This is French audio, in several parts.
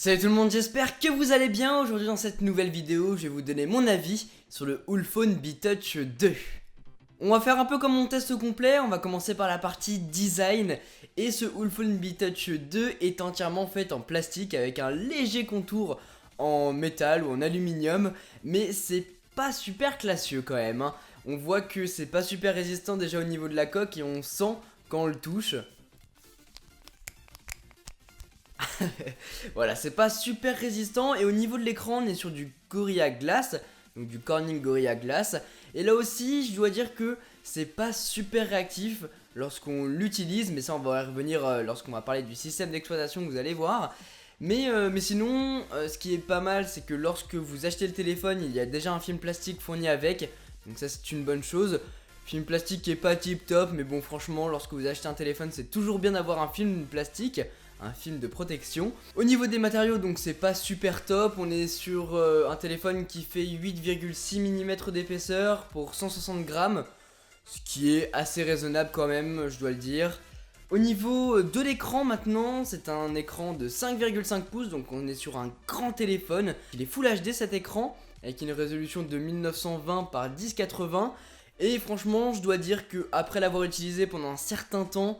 Salut tout le monde, j'espère que vous allez bien. Aujourd'hui dans cette nouvelle vidéo, je vais vous donner mon avis sur le Ulfone B-Touch 2. On va faire un peu comme mon test complet, on va commencer par la partie design. Et ce Ulfone B-Touch 2 est entièrement fait en plastique avec un léger contour en métal ou en aluminium. Mais c'est pas super classieux quand même, hein. On voit que c'est pas super résistant déjà au niveau de la coque et on sent quand on le touche. Voilà, c'est pas super résistant. Et au niveau de l'écran, on est sur du Gorilla Glass, donc du Corning Gorilla Glass. Et là aussi, je dois dire que c'est pas super réactif lorsqu'on l'utilise, mais ça on va y revenir lorsqu'on va parler du système d'exploitation que vous allez voir. Mais sinon, ce qui est pas mal, c'est que lorsque vous achetez le téléphone, il y a déjà un film plastique fourni avec, donc ça c'est une bonne chose. Film plastique qui est pas tip top, mais bon franchement, lorsque vous achetez un téléphone, c'est toujours bien d'avoir un film plastique, un film de protection. Au niveau des matériaux, donc c'est pas super top. On est sur un téléphone qui fait 8,6 mm d'épaisseur pour 160 grammes, ce qui est assez raisonnable quand même, je dois le dire. Au niveau de l'écran maintenant, c'est un écran de 5,5 pouces, donc on est sur un grand téléphone. Il est Full HD cet écran, avec une résolution de 1920 par 1080. Et franchement, je dois dire que après l'avoir utilisé pendant un certain temps,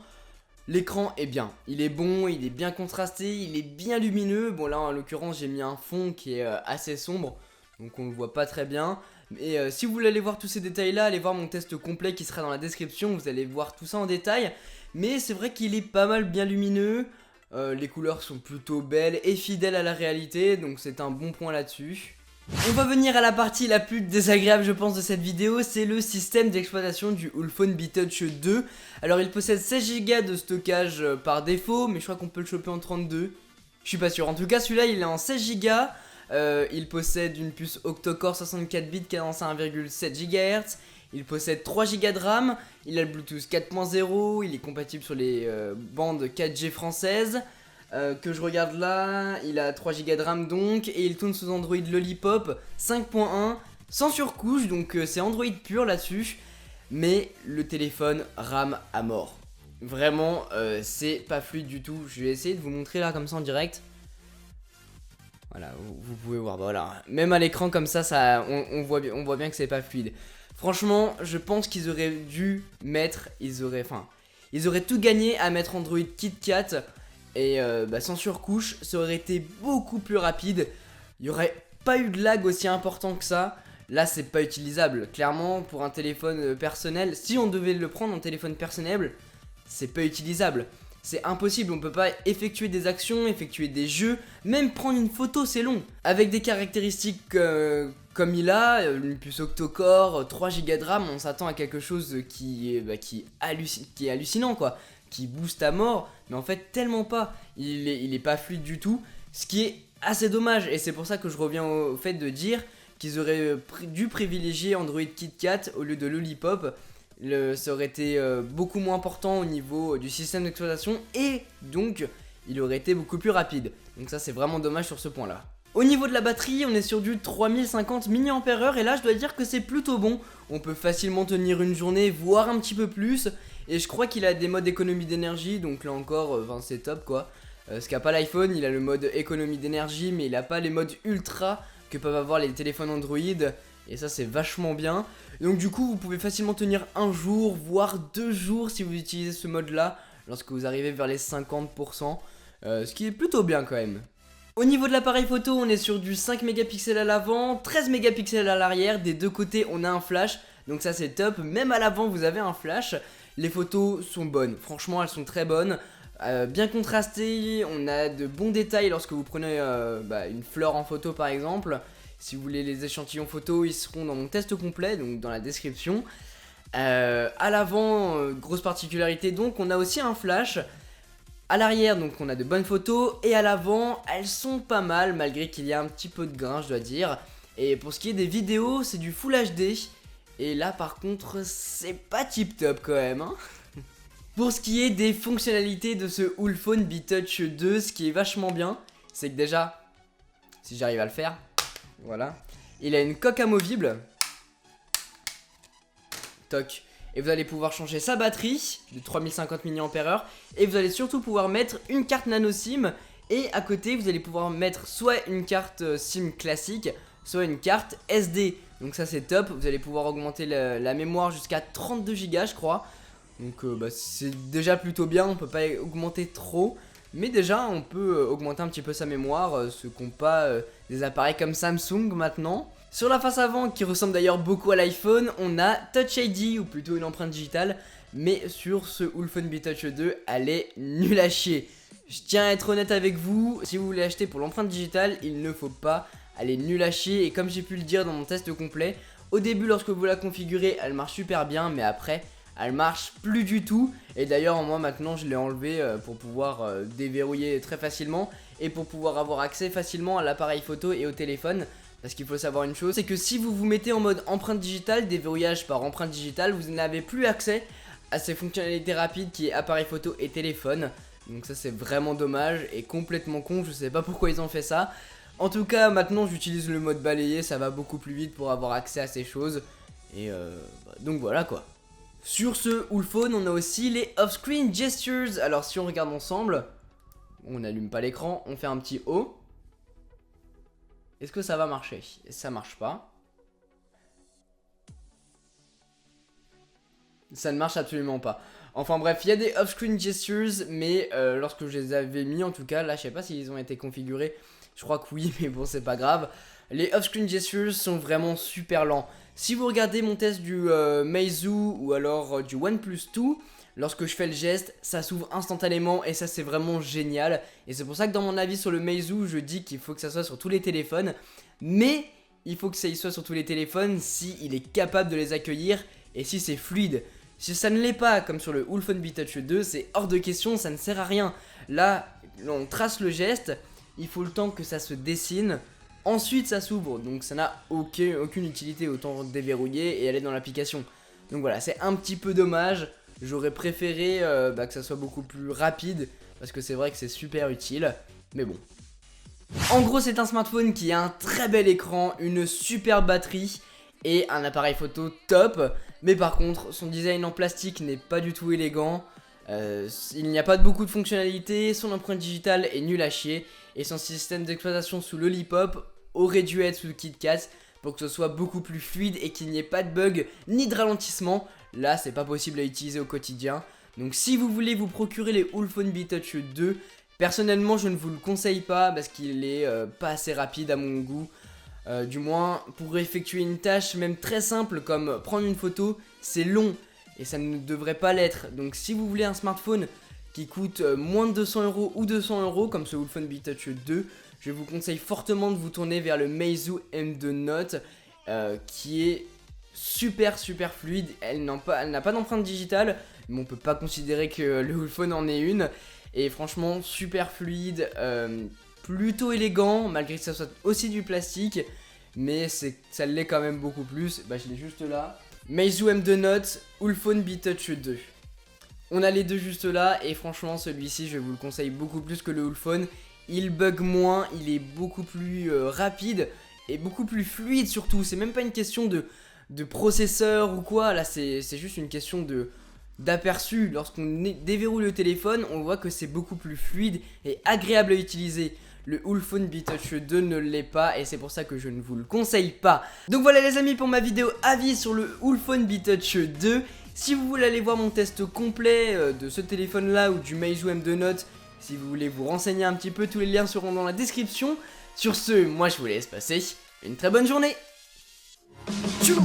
l'écran est bien, il est bon, il est bien contrasté, il est bien lumineux. Bon là en l'occurrence j'ai mis un fond qui est assez sombre, donc on le voit pas très bien. Mais si vous voulez aller voir tous ces détails là, allez voir mon test complet qui sera dans la description, vous allez voir tout ça en détail. Mais c'est vrai qu'il est pas mal bien lumineux, les couleurs sont plutôt belles et fidèles à la réalité, donc c'est un bon point là-dessus. On va venir à la partie la plus désagréable je pense de cette vidéo, c'est le système d'exploitation du Ulfone B-Touch 2. Alors il possède 16 Go de stockage par défaut, mais je crois qu'on peut le choper en 32. Je suis pas sûr, en tout cas celui-là il est en 16 Go. Il possède une puce octa-core 64 bits cadencée à 1,7 GHz. Il possède 3 Go de RAM, il a le Bluetooth 4.0, il est compatible sur les bandes 4G françaises. Que je regarde là, il a 3 Go de RAM donc, et il tourne sous Android Lollipop 5.1 sans surcouche, donc c'est Android pur là-dessus. Mais le téléphone rame à mort. Vraiment, c'est pas fluide du tout. Je vais essayer de vous montrer là comme ça en direct. Voilà, vous pouvez voir, bah voilà. Même à l'écran comme ça, on voit bien que c'est pas fluide. Franchement, je pense qu'ils auraient dû mettre, ils auraient tout gagné à mettre Android KitKat. Et sans surcouche, ça aurait été beaucoup plus rapide. Il n'y aurait pas eu de lag aussi important que ça. Là, c'est pas utilisable. Clairement, pour un téléphone personnel, si on devait le prendre en téléphone personnel, c'est pas utilisable. C'est impossible, on peut pas effectuer des actions, effectuer des jeux, même prendre une photo, c'est long. Avec des caractéristiques comme il a, une puce octa-core, 3 Go de RAM, on s'attend à quelque chose qui est hallucinant quoi. Qui booste à mort, mais en fait tellement pas, il est pas fluide du tout, ce qui est assez dommage. Et c'est pour ça que je reviens au fait de dire qu'ils auraient dû privilégier Android KitKat au lieu de Lollipop. Ça aurait été beaucoup moins important au niveau du système d'exploitation, et donc il aurait été beaucoup plus rapide. Donc ça c'est vraiment dommage sur ce point là. Au niveau de la batterie, on est sur du 3050 mAh, et là je dois dire que c'est plutôt bon. On peut facilement tenir une journée, voire un petit peu plus. Et je crois qu'il a des modes économie d'énergie, donc là encore, c'est top quoi. Ce qu'a pas l'iPhone, il a le mode économie d'énergie, mais il a pas les modes ultra que peuvent avoir les téléphones Android. Et ça c'est vachement bien. Donc du coup, vous pouvez facilement tenir un jour, voire 2 jours si vous utilisez ce mode là, lorsque vous arrivez vers les 50%. Ce qui est plutôt bien quand même. Au niveau de l'appareil photo, on est sur du 5 mégapixels à l'avant, 13 mégapixels à l'arrière. Des deux côtés, on a un flash, donc ça c'est top. Même à l'avant, vous avez un flash. Les photos sont bonnes, franchement elles sont très bonnes, bien contrastées, on a de bons détails lorsque vous prenez une fleur en photo par exemple. Si vous voulez les échantillons photos, ils seront dans mon test complet, donc dans la description. À l'avant, grosse particularité donc, on a aussi un flash. À l'arrière donc on a de bonnes photos, et à l'avant elles sont pas mal malgré qu'il y a un petit peu de grain je dois dire. Et pour ce qui est des vidéos, c'est du Full HD. Et là par contre c'est pas tip top quand même hein. Pour ce qui est des fonctionnalités de ce Ulfone B-Touch 2, ce qui est vachement bien, c'est que déjà, si j'arrive à le faire, voilà, il a une coque amovible. Toc. Et vous allez pouvoir changer sa batterie de 3050 mAh. Et vous allez surtout pouvoir mettre une carte nano SIM Et à côté vous allez pouvoir mettre soit une carte SIM classique, soit une carte SD. Donc ça c'est top, vous allez pouvoir augmenter la mémoire jusqu'à 32 Go je crois. Donc c'est déjà plutôt bien, on peut pas augmenter trop. Mais déjà on peut augmenter un petit peu sa mémoire, ce qu'ont pas des appareils comme Samsung maintenant. Sur la face avant, qui ressemble d'ailleurs beaucoup à l'iPhone, on a Touch ID, ou plutôt une empreinte digitale. Mais sur ce Ulfone B-Touch 2, elle est nulle à chier. Je tiens à être honnête avec vous, si vous voulez acheter pour l'empreinte digitale, il ne faut pas, elle est nulle à chier. Et comme j'ai pu le dire dans mon test complet, au début lorsque vous la configurez, elle marche super bien, mais après, elle marche plus du tout. Et d'ailleurs moi maintenant je l'ai enlevé pour pouvoir déverrouiller très facilement et pour pouvoir avoir accès facilement à l'appareil photo et au téléphone. Parce qu'il faut savoir une chose, c'est que si vous vous mettez en mode empreinte digitale, déverrouillage par empreinte digitale, vous n'avez plus accès à ces fonctionnalités rapides qui est appareil photo et téléphone. Donc ça c'est vraiment dommage et complètement con, je sais pas pourquoi ils ont fait ça. En tout cas maintenant j'utilise le mode balayé, ça va beaucoup plus vite pour avoir accès à ces choses. Et donc voilà quoi. Sur ce Ulfone, on a aussi les off-screen gestures. Alors si on regarde ensemble, on n'allume pas l'écran, on fait un petit O. Est-ce que ça va marcher? Ça marche pas. Ça ne marche absolument pas. Enfin bref, il y a des off-screen gestures, mais lorsque je les avais mis en tout cas, là je sais pas s'ils ont été configurés. Je crois que oui, mais bon c'est pas grave. Les off-screen gestures sont vraiment super lents. Si vous regardez mon test du Meizu ou alors du OnePlus 2, lorsque je fais le geste, ça s'ouvre instantanément et ça c'est vraiment génial. Et c'est pour ça que dans mon avis sur le Meizu, je dis qu'il faut que ça soit sur tous les téléphones. Mais il faut que ça y soit sur tous les téléphones si il est capable de les accueillir et si c'est fluide. Si ça ne l'est pas, comme sur le Ulfone B-Touch 2, c'est hors de question, ça ne sert à rien. Là, on trace le geste, il faut le temps que ça se dessine. Ensuite ça s'ouvre, donc ça n'a aucune utilité, autant déverrouiller et aller dans l'application. Donc voilà, c'est un petit peu dommage, j'aurais préféré que ça soit beaucoup plus rapide, parce que c'est vrai que c'est super utile, mais bon. En gros c'est un smartphone qui a un très bel écran, une super batterie et un appareil photo top. Mais par contre son design en plastique n'est pas du tout élégant, il n'y a pas beaucoup de fonctionnalités, son empreinte digitale est nulle à chier. Et son système d'exploitation sous Lollipop aurait dû être sous KitKat pour que ce soit beaucoup plus fluide et qu'il n'y ait pas de bug ni de ralentissement. Là c'est pas possible à utiliser au quotidien. Donc si vous voulez vous procurer les Ulfone B-Touch 2, personnellement je ne vous le conseille pas parce qu'il est pas assez rapide à mon goût. Du moins pour effectuer une tâche même très simple comme prendre une photo, c'est long et ça ne devrait pas l'être. Donc si vous voulez un smartphone qui coûte moins de 200 € ou 200 € comme ce Ulfone B-Touch 2, je vous conseille fortement de vous tourner vers le Meizu M2 Note qui est super fluide. Elle n'a pas d'empreinte digitale, mais on peut pas considérer que le Ulfone en ait une. Et franchement super fluide, plutôt élégant malgré que ça soit aussi du plastique, mais ça l'est quand même beaucoup plus. Bah je l'ai juste là, Meizu M2 Note, Ulfone B-Touch 2. On a les deux juste là et franchement celui-ci je vous le conseille beaucoup plus que le Ulfone. Il bug moins, il est beaucoup plus rapide et beaucoup plus fluide surtout. C'est même pas une question de processeur ou quoi, là c'est juste une question d'aperçu. Lorsqu'on déverrouille le téléphone, on voit que c'est beaucoup plus fluide et agréable à utiliser. Le Ulfone B-Touch 2 ne l'est pas et c'est pour ça que je ne vous le conseille pas. Donc voilà les amis pour ma vidéo avis sur le Ulfone B-Touch 2. Si vous voulez aller voir mon test complet de ce téléphone là ou du Meizu M2 Note, si vous voulez vous renseigner un petit peu, tous les liens seront dans la description. Sur ce, moi je vous laisse passer une très bonne journée. Tchou.